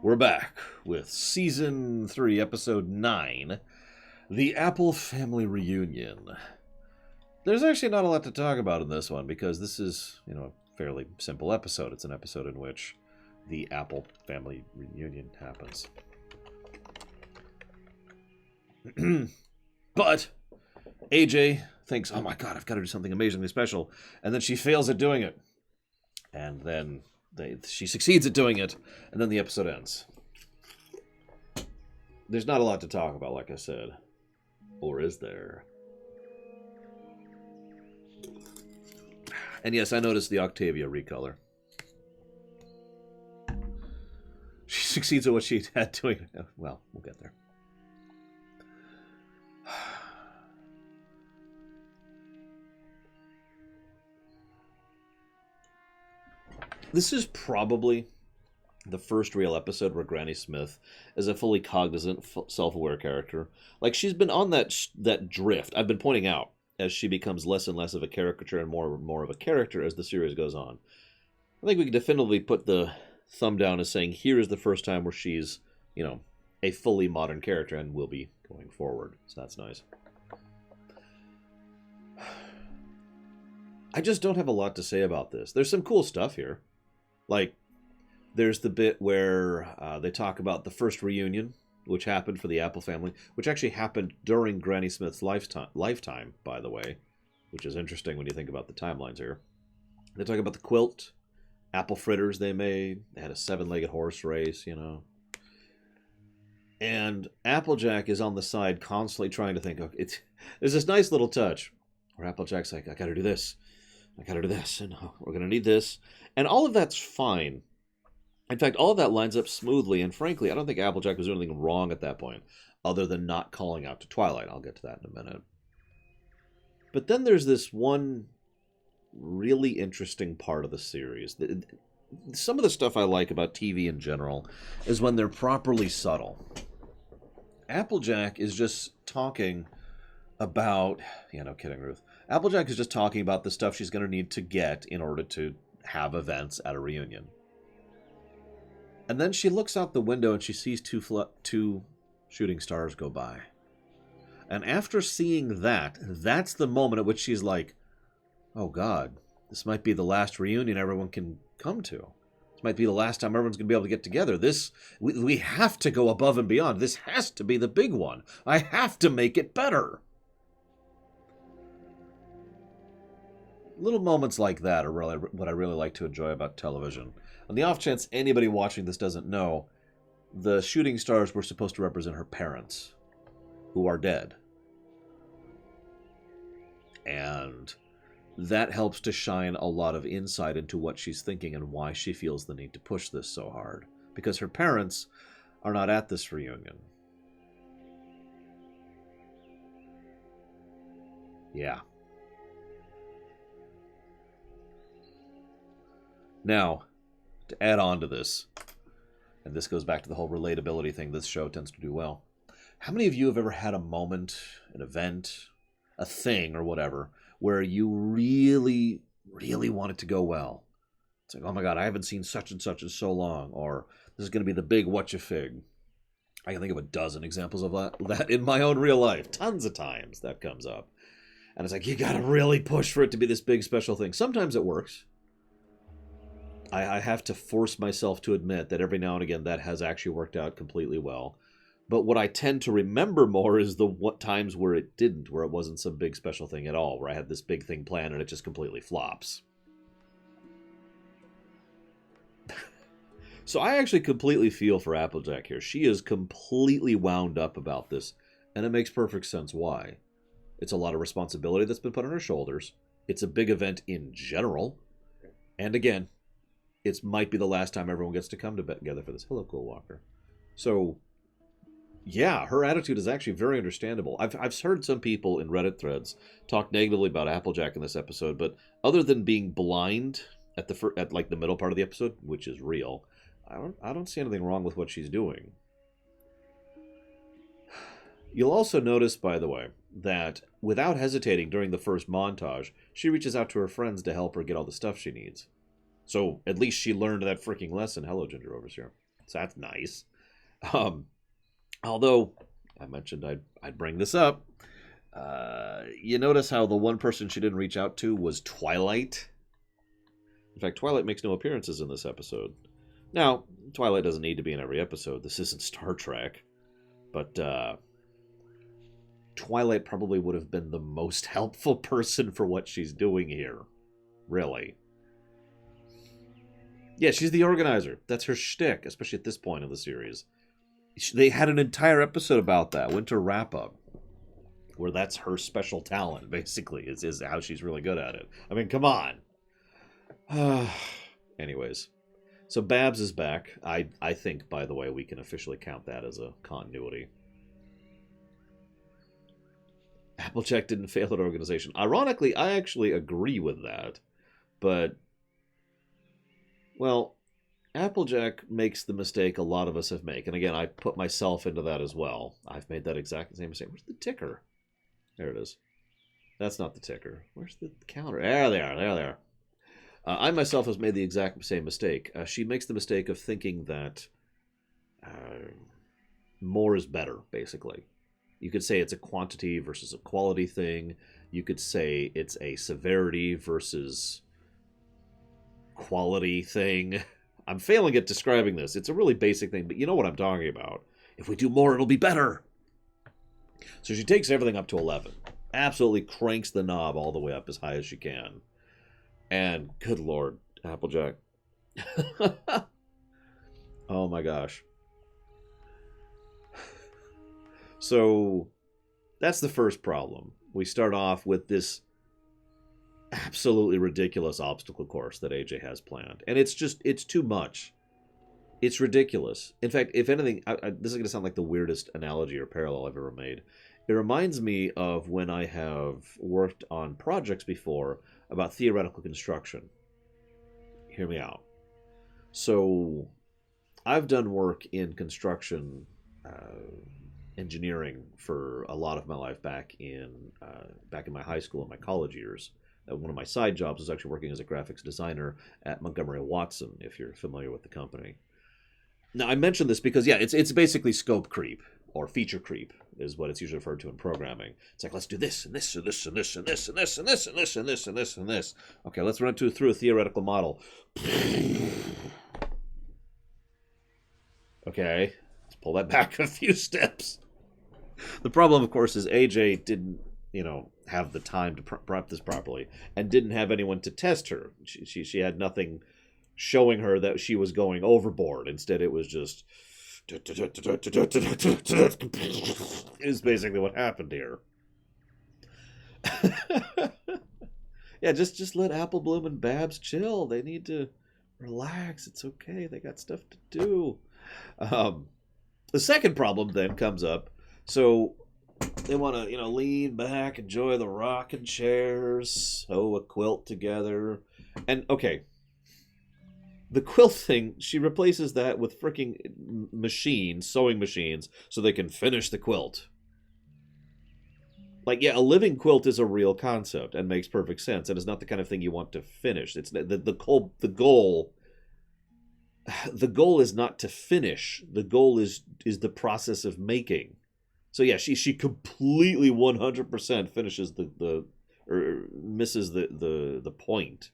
We're back with Season 3, Episode 9, The Apple Family Reunion. There's actually not a lot to talk about in this one, because this is, a fairly simple episode. It's an episode in which the Apple Family Reunion happens. But AJ thinks, oh my god, I've got to do something amazingly special, and then she fails at doing it. And then she succeeds at doing it, and then the episode ends. There's not a lot to talk about, like I said. Or is there? And yes, I noticed the Octavia recolor. She succeeds at what she had doing. Well, we'll get there. This is probably the first real episode where Granny Smith is a fully cognizant, self-aware character. Like, she's been on that drift, I've been pointing out, as she becomes less and less of a caricature and more of a character as the series goes on. I think we can definitively put the thumb down as saying here is the first time where she's, a fully modern character and will be going forward. So that's nice. I just don't have a lot to say about this. There's some cool stuff here. Like, there's the bit where they talk about the first reunion, which happened for the Apple family, which actually happened during Granny Smith's lifetime, by the way, which is interesting when you think about the timelines here. They talk about the quilt, apple fritters they made. They had a 7-legged horse race, And Applejack is on the side constantly trying to think, okay, there's this nice little touch where Applejack's like, I gotta do this, and we're gonna need this. And all of that's fine. In fact, all of that lines up smoothly, and frankly, I don't think Applejack was doing anything wrong at that point, other than not calling out to Twilight. I'll get to that in a minute. But then there's this one really interesting part of the series. Some of the stuff I like about TV in general is when they're properly subtle. Applejack is just talking about... Yeah, no kidding, Ruth. Applejack is just talking about the stuff she's going to need to get in order to have events at a reunion. And then she looks out the window and she sees two shooting stars go by. And after seeing that, that's the moment at which she's like, oh god, this might be the last reunion everyone can come to. This might be the last time everyone's going to be able to get together. We have to go above and beyond. This has to be the big one. I have to make it better. Little moments like that are really what I really like to enjoy about television. On the off chance anybody watching this doesn't know, the shooting stars were supposed to represent her parents, who are dead. And that helps to shine a lot of insight into what she's thinking and why she feels the need to push this so hard. Because her parents are not at this reunion. Yeah. Now, to add on to this, and this goes back to the whole relatability thing this show tends to do well. How many of you have ever had a moment, an event, a thing, or whatever, where you really, really want it to go well? It's like, oh my god, I haven't seen such and such in so long, or this is going to be the big whatcha-fig. I can think of a dozen examples of that in my own real life. Tons of times that comes up. And it's like, you gotta really push for it to be this big special thing. Sometimes it works. I have to force myself to admit that every now and again that has actually worked out completely well. But what I tend to remember more is the times where it didn't, where it wasn't some big special thing at all, where I had this big thing planned and it just completely flops. So I actually completely feel for Applejack here. She is completely wound up about this, and it makes perfect sense why. It's a lot of responsibility that's been put on her shoulders. It's a big event in general. And again, it might be the last time everyone gets to come together for this. Hello, Cool Walker. So, yeah, her attitude is actually very understandable. I've heard some people in Reddit threads talk negatively about Applejack in this episode, but other than being blind at the middle part of the episode, which is real, I don't see anything wrong with what she's doing. You'll also notice, by the way, that without hesitating during the first montage, she reaches out to her friends to help her get all the stuff she needs. So at least she learned that freaking lesson. Hello, Ginger Overseer. So that's nice. Um, although I mentioned I'd bring this up. You notice how the one person she didn't reach out to was Twilight? In fact, Twilight makes no appearances in this episode. Now, Twilight doesn't need to be in every episode. This isn't Star Trek. But Twilight probably would have been the most helpful person for what she's doing here. Really. Yeah, she's the organizer. That's her shtick, especially at this point in the series. They had an entire episode about that, Winter Wrap-Up, where that's her special talent, basically, is how she's really good at it. I mean, come on. Anyways, so Babs is back. I think, by the way, we can officially count that as a continuity. Applejack didn't fail at organization. Ironically, I actually agree with that. But, well, Applejack makes the mistake a lot of us have made. And again, I put myself into that as well. I've made that exact same mistake. Where's the ticker? There it is. That's not the ticker. Where's the counter? There they are. There they are. I myself has made the exact same mistake. She makes the mistake of thinking that more is better, basically. You could say it's a quantity versus a quality thing. You could say it's a severity versus quality thing. I'm failing at describing this. It's a really basic thing, but you know what I'm talking about. If we do more, it'll be better. So she takes everything up to 11. Absolutely cranks the knob all the way up as high as she can. And good Lord, Applejack. Oh my gosh. So that's the first problem. We start off with this absolutely ridiculous obstacle course that AJ has planned. And it's too much. It's ridiculous. In fact, if anything, this is going to sound like the weirdest analogy or parallel I've ever made. It reminds me of when I have worked on projects before about theoretical construction. Hear me out. So I've done work in construction engineering for a lot of my life back in my high school and my college years. One of my side jobs was actually working as a graphics designer at Montgomery Watson, if you're familiar with the company. Now, I mention this because, yeah, it's basically scope creep, or feature creep, is what it's usually referred to in programming. It's like, let's do this, and this, and this, and this, and this, and this, and this, and this, and this, and this, and this. Okay, let's run it through a theoretical model. Okay, let's pull that back a few steps. The problem, of course, is AJ didn't, have the time to prep this properly, and didn't have anyone to test her. She had nothing showing her that she was going overboard. Instead, it was just is basically what happened here. Yeah, just let Apple Bloom and Babs chill. They need to relax. It's okay. They got stuff to do. The second problem then comes up. So they want to, lean back, enjoy the rocking chairs, sew a quilt together. And, okay, the quilt thing, she replaces that with freaking sewing machines, so they can finish the quilt. Like, yeah, a living quilt is a real concept and makes perfect sense, and it's not the kind of thing you want to finish. It's the goal is not to finish. The goal is the process of making. So yeah, she completely 100% finishes or misses the point.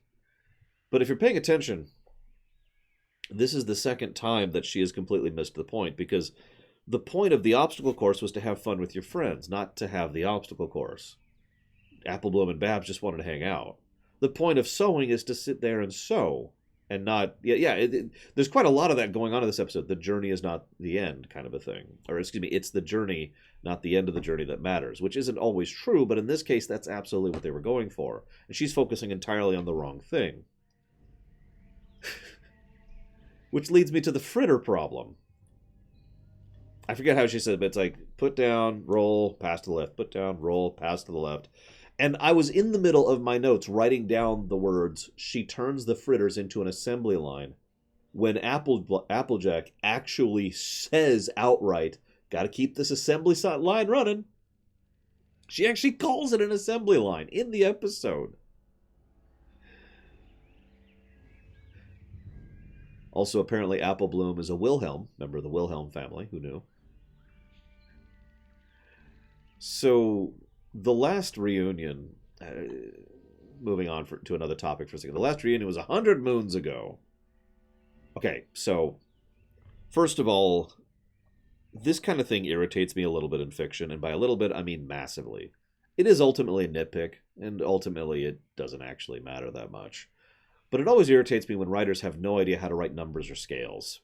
But if you're paying attention, this is the second time that she has completely missed the point, because the point of the obstacle course was to have fun with your friends, not to have the obstacle course. Apple Bloom and Babs just wanted to hang out. The point of sewing is to sit there and sew, and not... there's quite a lot of that going on in this episode. The journey is not the end, kind of a thing. Or, excuse me, it's the journey, not the end of the journey that matters, which isn't always true, but in this case, that's absolutely what they were going for. And she's focusing entirely on the wrong thing. Which leads me to the fritter problem. I forget how she said it, but it's like, put down, roll, pass to the left, put down, roll, pass to the left. And I was in the middle of my notes writing down the words, she turns the fritters into an assembly line, when Applejack actually says outright, got to keep this assembly line running. She actually calls it an assembly line in the episode. Also, apparently, Apple Bloom is a Wilhelm, member of the Wilhelm family. Who knew? So, the last reunion, moving on to another topic for a second. The last reunion was 100 moons ago. Okay, so, first of all, this kind of thing irritates me a little bit in fiction, and by a little bit, I mean massively. It is ultimately a nitpick, and ultimately it doesn't actually matter that much. But it always irritates me when writers have no idea how to write numbers or scales.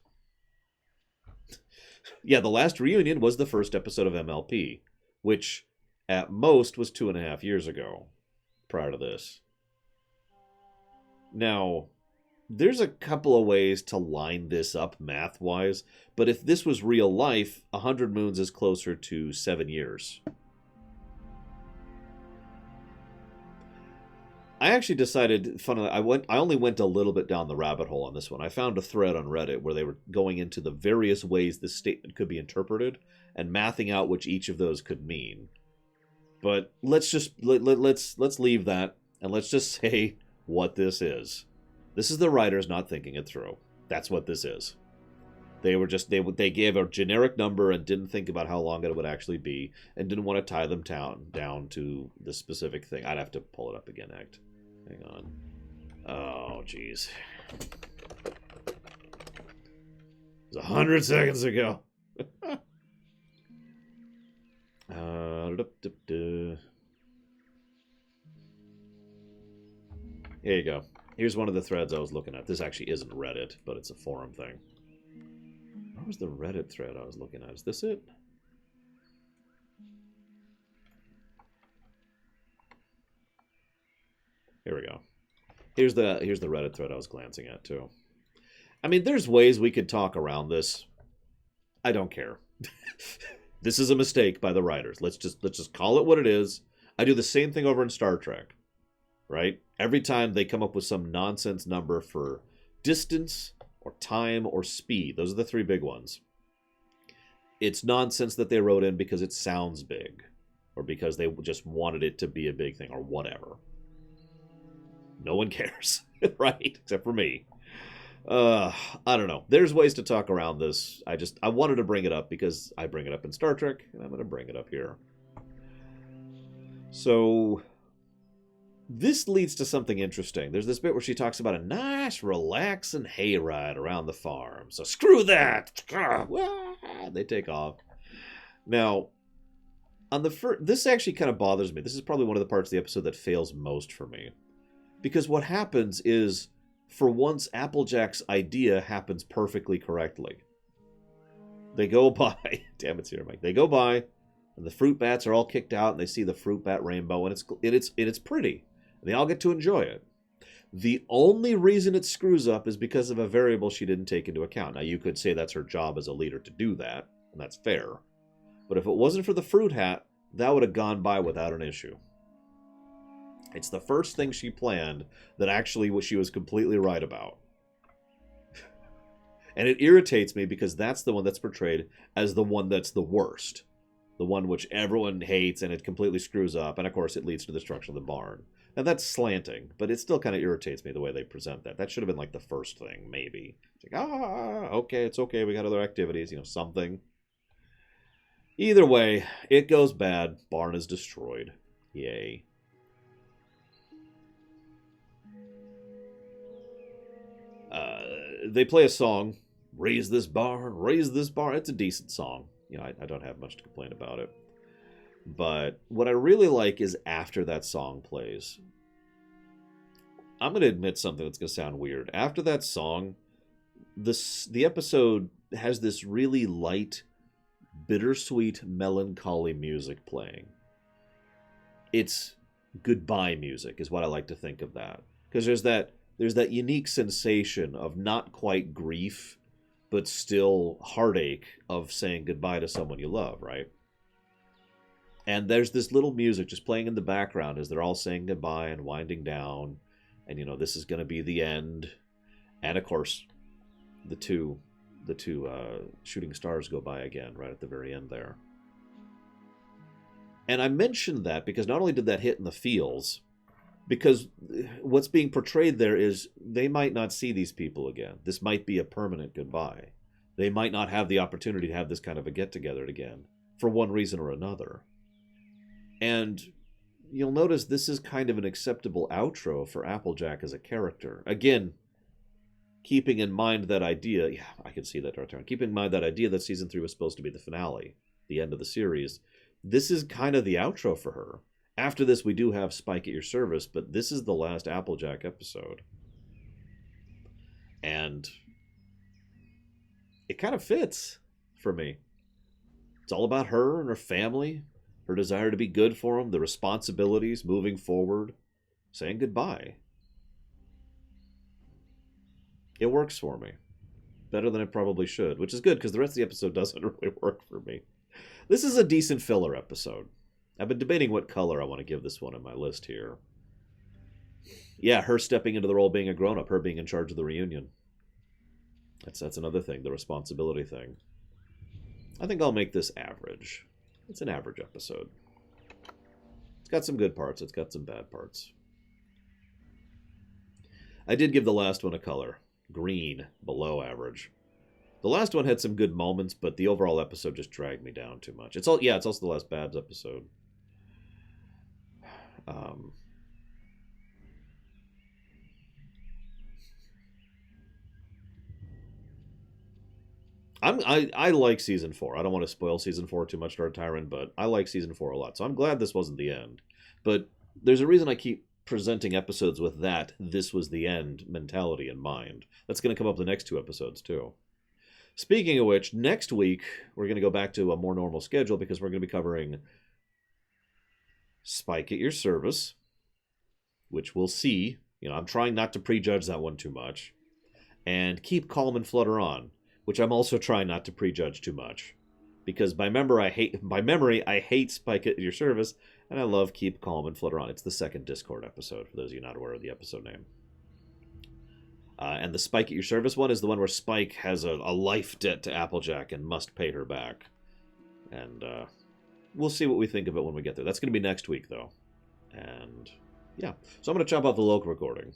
Yeah, the last reunion was the first episode of MLP, which at most was 2.5 years ago, prior to this. Now, there's a couple of ways to line this up math-wise, but if this was real life, 100 moons is closer to 7 years. I actually decided, funnily, I only went a little bit down the rabbit hole on this one. I found a thread on Reddit where they were going into the various ways this statement could be interpreted and mathing out which each of those could mean. But let's leave that and let's just say what this is. This is the writers not thinking it through. That's what this is. They gave a generic number and didn't think about how long it would actually be and didn't want to tie them down to the specific thing. I'd have to pull it up again, hang on. Oh, jeez. It was 100 seconds ago. Here you go. Here's one of the threads I was looking at. This actually isn't Reddit, but it's a forum thing. Where was the Reddit thread I was looking at? Is this it? Here we go. Here's the Reddit thread I was glancing at too. I mean, there's ways we could talk around this. I don't care. This is a mistake by the writers. Let's just call it what it is. I do the same thing over in Star Trek, right? Every time they come up with some nonsense number for distance or time or speed, those are the three big ones. It's nonsense that they wrote in because it sounds big or because they just wanted it to be a big thing or whatever. No one cares, right? Except for me. I don't know. There's ways to talk around this. I wanted to bring it up because I bring it up in Star Trek, and I'm going to bring it up here. So, this leads to something interesting. There's this bit where she talks about a nice, relaxing hayride around the farm. So, screw that! They take off. Now, on the this actually kind of bothers me. This is probably one of the parts of the episode that fails most for me. Because what happens is, for once, Applejack's idea happens perfectly correctly. They go by, damn it's here, Mike. They go by, and the fruit bats are all kicked out, and they see the fruit bat rainbow, and it's pretty. And they all get to enjoy it. The only reason it screws up is because of a variable she didn't take into account. Now, you could say that's her job as a leader to do that, and that's fair. But if it wasn't for the fruit hat, that would have gone by without an issue. It's the first thing she planned that actually what she was completely right about. And it irritates me because that's the one that's portrayed as the one that's the worst. The one which everyone hates and it completely screws up. And of course it leads to the destruction of the barn. Now that's slanting, but it still kind of irritates me the way they present that. That should have been like the first thing, maybe. It's like, okay, it's okay. We got other activities, something. Either way, it goes bad. Barn is destroyed. Yay. They play a song, Raise This Barn, Raise This Barn. It's a decent song. I don't have much to complain about it. But what I really like is after that song plays. I'm going to admit something that's going to sound weird. After that song, the episode has this really light, bittersweet, melancholy music playing. It's goodbye music is what I like to think of that. Because there's that unique sensation of not quite grief, but still heartache of saying goodbye to someone you love, right? And there's this little music just playing in the background as they're all saying goodbye and winding down. And, this is going to be the end. And, of course, the two shooting stars go by again right at the very end there. And I mentioned that because not only did that hit in the feels, Because what's being portrayed there is they might not see these people again. This might be a permanent goodbye. They might not have the opportunity to have this kind of a get-together again, for one reason or another. And you'll notice this is kind of an acceptable outro for Applejack as a character. Again, keeping in mind that idea, yeah, I can see that right there. Keeping in mind that idea that season 3 was supposed to be the finale, the end of the series, this is kind of the outro for her. After this, we do have Spike at your service, but this is the last Applejack episode. And it kind of fits for me. It's all about her and her family, her desire to be good for them, the responsibilities moving forward, saying goodbye. It works for me. Better than it probably should, which is good because the rest of the episode doesn't really work for me. This is a decent filler episode. I've been debating what color I want to give this one on my list here. Yeah, her stepping into the role of being a grown-up, her being in charge of the reunion. That's another thing, the responsibility thing. I think I'll make this average. It's an average episode. It's got some good parts, it's got some bad parts. I did give the last one a color. Green, below average. The last one had some good moments, but the overall episode just dragged me down too much. It's also the last Babs episode. I like season 4. I don't want to spoil season 4 too much to our Tyron, but I like season 4 a lot. So I'm glad this wasn't the end. But there's a reason I keep presenting episodes with that "this was the end" mentality in mind. That's going to come up the next 2 episodes too. Speaking of which, next week we're going to go back to a more normal schedule because we're going to be covering Spike at Your Service, which we'll see. I'm trying not to prejudge that one too much. And Keep Calm and Flutter On, which I'm also trying not to prejudge too much. Because by memory, I hate Spike at Your Service, and I love Keep Calm and Flutter On. It's the second Discord episode, for those of you not aware of the episode name. And the Spike at Your Service one is the one where Spike has a life debt to Applejack and must pay her back. And we'll see what we think of it when we get there. That's going to be next week, though. And yeah, so I'm going to chop off the local recording.